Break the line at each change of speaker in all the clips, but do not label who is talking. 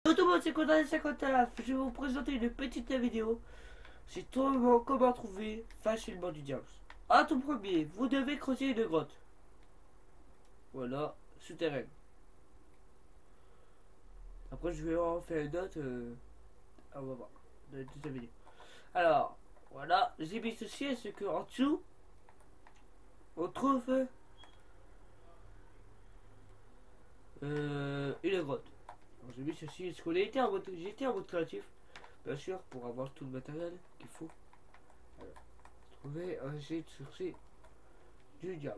Bonjour tout le monde, c'est Condamné 59. Je vais vous présenter une petite vidéo. C'est tout comment trouver facilement du diamant. A tout premier, vous devez creuser une grotte. Voilà, souterraine. Après, je vais en faire une autre. On va voir dans la deuxième vidéo. Alors, voilà, j'ai mis ceci, c'est qu'en dessous, on trouve une grotte. Alors, j'ai mis ceci, parce qu'on a été en mode, j'ai été en mode créatif, bien sûr, pour avoir tout le matériel qu'il faut. Alors, trouver un jet de chercher du diamant.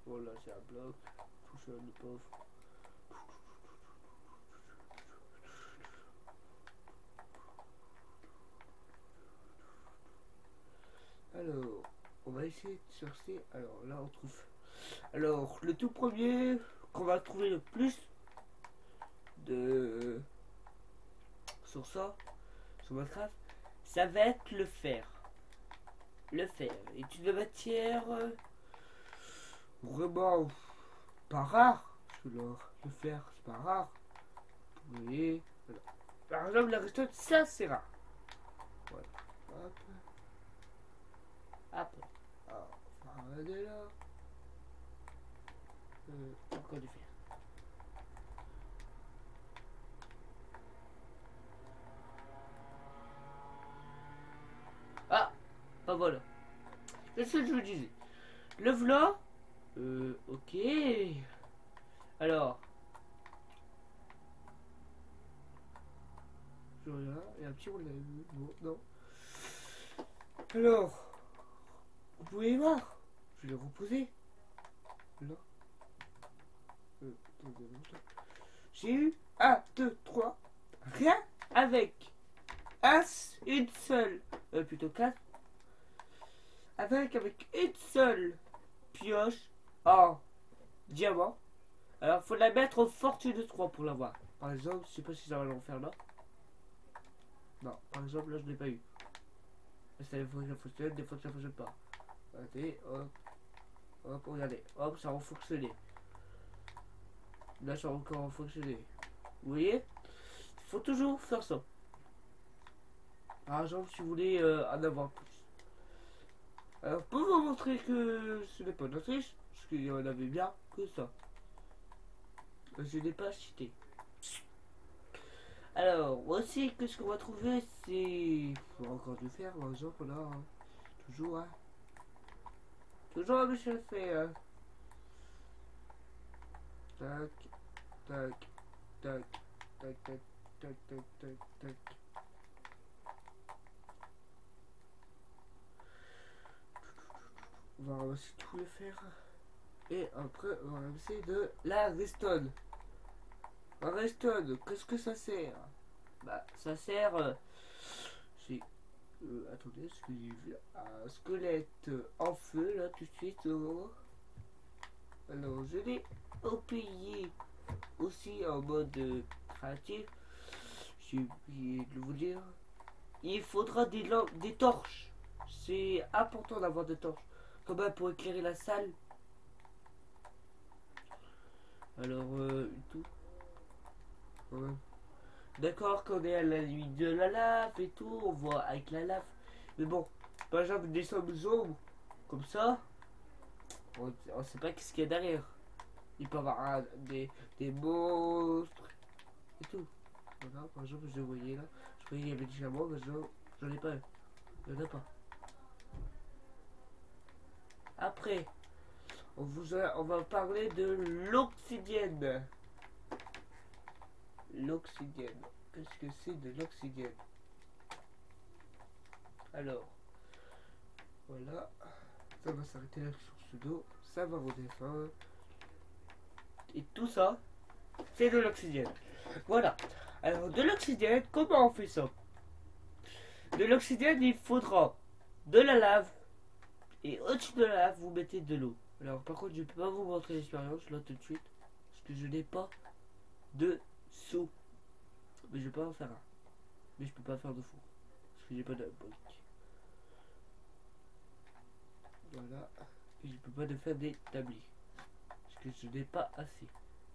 Voilà, c'est un bloc. Tout seul, le pauvre. Alors, on va essayer de chercher. Alors là, on trouve. Alors, le tout premier qu'on va trouver le plus de sur ça, sur Minecraft, ça va être le fer. Le fer est une matière vraiment pas rare. Parce que le fer, c'est pas rare. Vous voyez, voilà. Par exemple, la redstone, ça c'est rare. Voilà. Hop. Hop. Alors, on va regarder là. Encore du fer. Ah, bah voilà. C'est ce que je vous disais. Le v'là. Ok. Alors. Je regarde. Il y a un petit roulage. Bon, non. Alors. Vous pouvez voir. Je vais le reposer. Là. J'ai eu 1, 2, 3. Rien avec une seule. Plutôt 4. Avec une seule pioche en diamant. Alors faut la mettre au fortune de 3 pour l'avoir. Par exemple, je sais pas si ça va le refaire là. Non, par exemple là je l'ai pas eu. C'est des fois que ça fonctionne, des fois que ça fonctionne pas. Regardez, hop, hop, regardez, hop, ça a fonctionné. Là ça a encore fonctionné. Vous voyez? Il faut toujours faire ça. Par exemple, si vous voulez en avoir plus. Alors pour vous montrer que ce n'est pas une triche, parce qu'il y en avait bien que ça. Je n'ai pas cité. Alors, aussi, qu'est-ce qu'on va trouver? C'est encore du fer, par exemple, là. Hein. Toujours, hein. Toujours un monsieur le fait, hein. Tac, tac, tac, tac, tac, tac, tac, tac, tac. On va ramasser tout le fer. Et après, on va ramasser de la redstone. La redstone, qu'est-ce que ça sert? Bah, ça sert... c'est... attendez, est-ce que j'ai vu un squelette en feu, là, tout de suite. Alors, je l'ai oublié aussi en mode créatif. J'ai oublié de vous dire. Il faudra des torches. C'est important d'avoir des torches. Comme même pour éclairer la salle. Alors, tout. Ouais. D'accord qu'on est à la limite de la lave et tout, on voit avec la lave. Mais bon, par exemple des sommes ombres, comme ça, on sait pas qu'est-ce qu'il y a derrière. Il peut y avoir des monstres et tout. Voilà, par exemple, je voyais là, je croyais qu'il y avait des chameaux, mais j'en ai pas eu. Il n'y en a pas. Après, on va parler de l'obsidienne. L'obsidienne. Qu'est-ce que c'est de l'obsidienne? Alors, voilà. Ça va s'arrêter là sur ce dos. Ça va redescendre. Et tout ça, c'est de l'obsidienne. Voilà. Alors, de l'obsidienne, comment on fait ça? De l'obsidienne, il faudra de la lave. Et au-dessus de la lave, vous mettez de l'eau. Alors, par contre, je ne peux pas vous montrer l'expérience là tout de suite. Parce que je n'ai pas de seau. Mais je peux en faire un. Mais je peux pas faire de four. Parce que j'ai pas de briques. Voilà. Et je peux pas de faire des tabliers. que je n'ai pas assez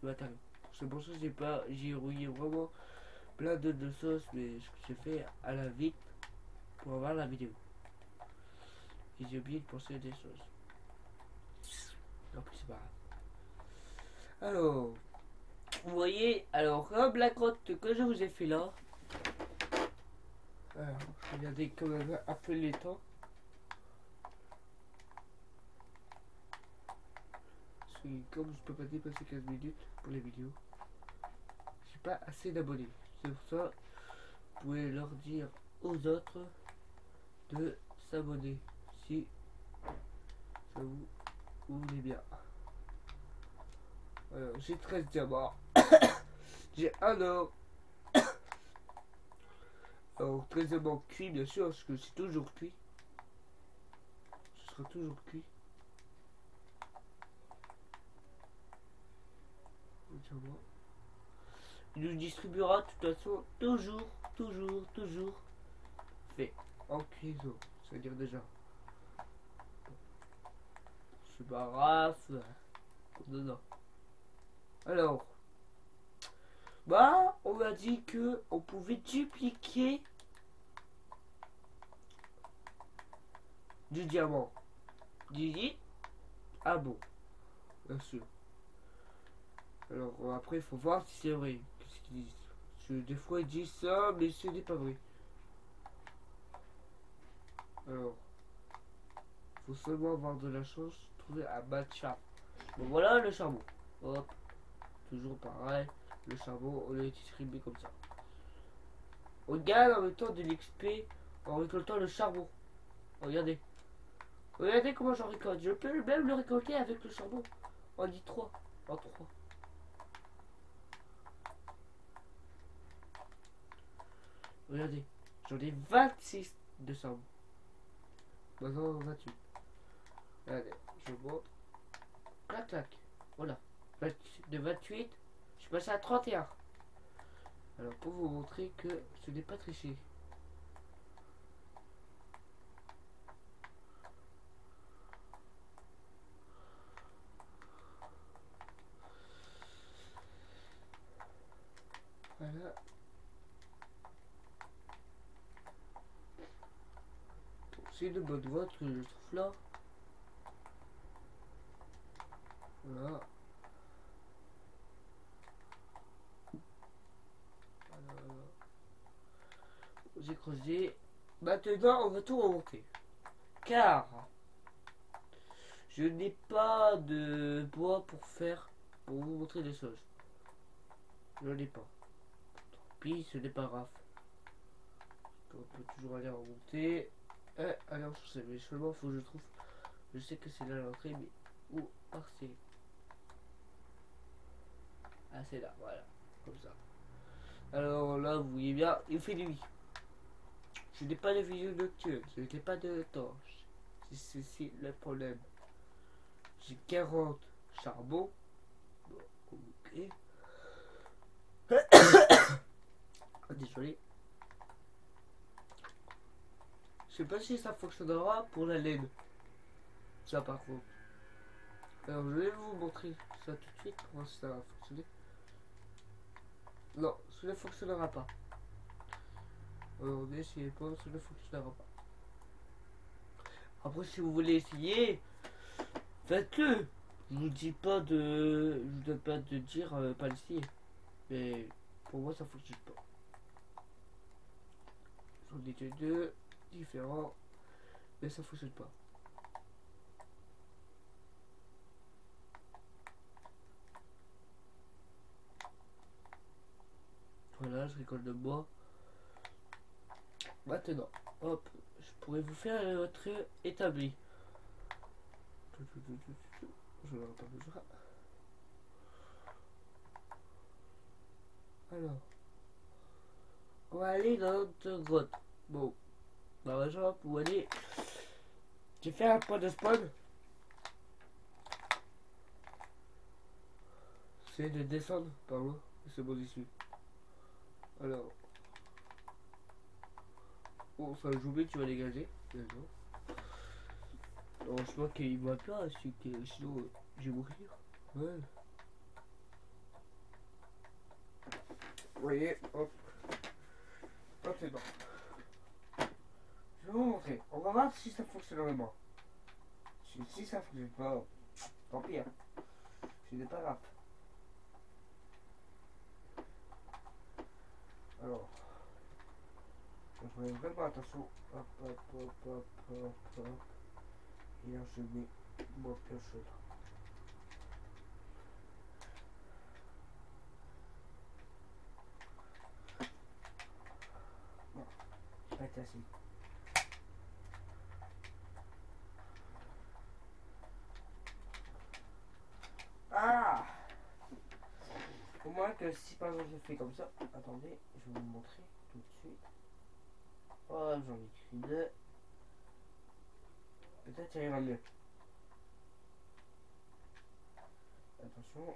de matériaux. C'est pour ça que j'ai rouillé vraiment plein de sauces, mais j'ai fait à la vite pour avoir la vidéo. Et j'ai oublié de penser des choses. Donc c'est pas grave. Alors, vous voyez, alors comme la grotte que je vous ai fait là. Alors, regardez quand même un peu les temps. Parce que comme je peux pas dépasser 15 minutes pour les vidéos, j'ai pas assez d'abonnés. C'est pour ça, vous pouvez leur dire aux autres de s'abonner si ça vous voulez bien. Alors, j'ai 13 diamants. J'ai un or. Alors, 13 diamants cuits, bien sûr, parce que c'est toujours cuit. Ce sera toujours cuit. Il nous distribuera de toute façon toujours fait en cuisson. C'est-à-dire déjà. C'est pas grave. Non. Alors. Bah, on m'a dit que on pouvait dupliquer du diamant. Dit, ah bon, bien sûr. Alors après, il faut voir si c'est vrai. Qu'est-ce qu'ils disent? Parce que des fois, ils disent ça, mais ce n'est pas vrai. Alors, faut seulement avoir de la chance, trouver un matcha. Bon, voilà le charbon. Hop, toujours pareil. Le charbon, on l'a distribué comme ça. On gagne en même temps de l'XP en récoltant le charbon. Regardez. Regardez comment j'en récolte. Je peux même le récolter avec le charbon. On dit 3. En 3. Regardez. J'en ai 26 de charbon. Maintenant 28. Regardez. Je montre. Clac clac. Voilà. De 28, je suis passé à 31. Alors pour vous montrer que ce n'est pas triché. Voilà. C'est une bonne voie que je trouve là. Voilà. J'ai creusé. Maintenant, on va tout remonter. Car je n'ai pas de bois pour faire, pour vous montrer des choses. Je n'en ai pas. Tant pis, ce n'est pas grave. On peut toujours aller remonter. Alors, je sais, mais seulement faut que je trouve. Je sais que c'est là l'entrée, mais où c'est. Ah, c'est là, voilà. Comme ça. Alors là, vous voyez bien, il fait nuit. Je n'ai pas de vision nocturne, je n'ai pas de torche. C'est ceci le problème. J'ai 40 charbon. Bon, ok. Ah, désolé. Je sais pas si ça fonctionnera pour la laine. Ça par contre. Alors je vais vous montrer ça tout de suite pour voir si ça va fonctionner. Non, ça ne fonctionnera pas. Alors n'essayez pas, ça ne fonctionnera pas. Après si vous voulez essayer, faites-le. Je vous dis pas de. Je vous donne pas de dire pas l'essayer. Mais pour moi ça fonctionne pas. J'en ai deux différents. Mais ça fonctionne pas. Voilà, je récolte le bois. Maintenant, hop, je pourrais vous faire votre établi. Je n'aurai pas besoin. Alors, on va aller dans notre grotte. Bon, par exemple, pour aller. J'ai fait un point de spawn. C'est de descendre par là. C'est bon ici. Alors. Bon, ça joue bien, tu vas dégager. D'accord. Alors, je crois qu'il va pas, sinon je vais mourir. Ouais. Vous voyez, hop. Hop, c'est bon. Je vais vous montrer. On va voir si ça fonctionne vraiment. Si ça fonctionne pas, tant pis. Hein. Ce n'est pas grave. Alors, je ferai vraiment attention. Hop, hop, hop, hop, hop, hop. Et là, je mets mon pioche là. Non, pas être assis. Ah! Au moins que si par exemple je fais comme ça, attendez, je vais vous montrer tout de suite. Oh, j'en ai écrit deux. Peut-être ça ira mieux. Attention.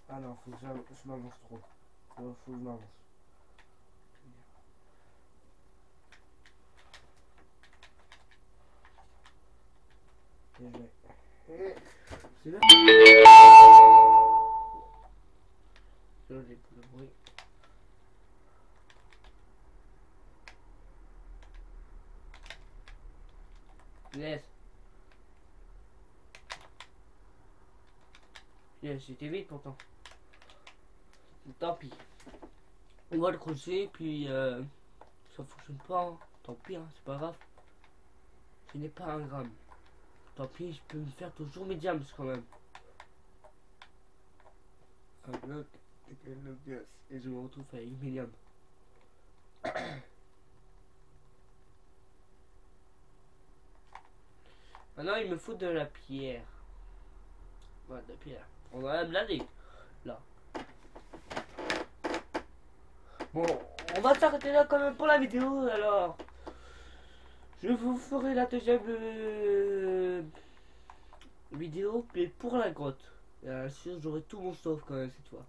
Ah non, faut que je m'avance trop. Faut que je m'avance. C'est là. J'ai plus le bruit. Yes. Yes, c'était vite pourtant. Tant pis. On va le crochet, puis ça fonctionne pas. Hein. Tant pis, hein, c'est pas grave. Ce n'est pas un gramme. Tant pis, je peux me faire toujours mes diams quand même. Un bloc et je me retrouve avec mes diams. Maintenant, il me faut de la pierre. Ouais, de la pierre. On va même l'aller. Là. Bon, on va s'arrêter là quand même pour la vidéo. Alors, je vous ferai la deuxième vidéo, mais pour la grotte. Bien sûr, j'aurai tout mon stuff quand même cette fois.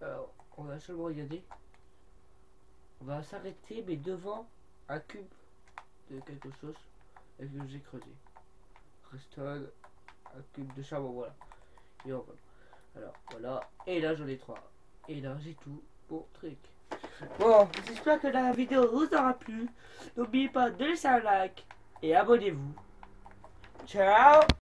Alors, on va seulement regarder. On va s'arrêter, mais devant un cube de quelque chose et que j'ai creusé. Redstone, un cube de charbon, voilà. Et on va. Alors, voilà. Et là, j'en ai 3. Et là, j'ai tout pour truc. Bon, j'espère que la vidéo vous aura plu. N'oubliez pas de laisser un like et abonnez-vous. Ciao!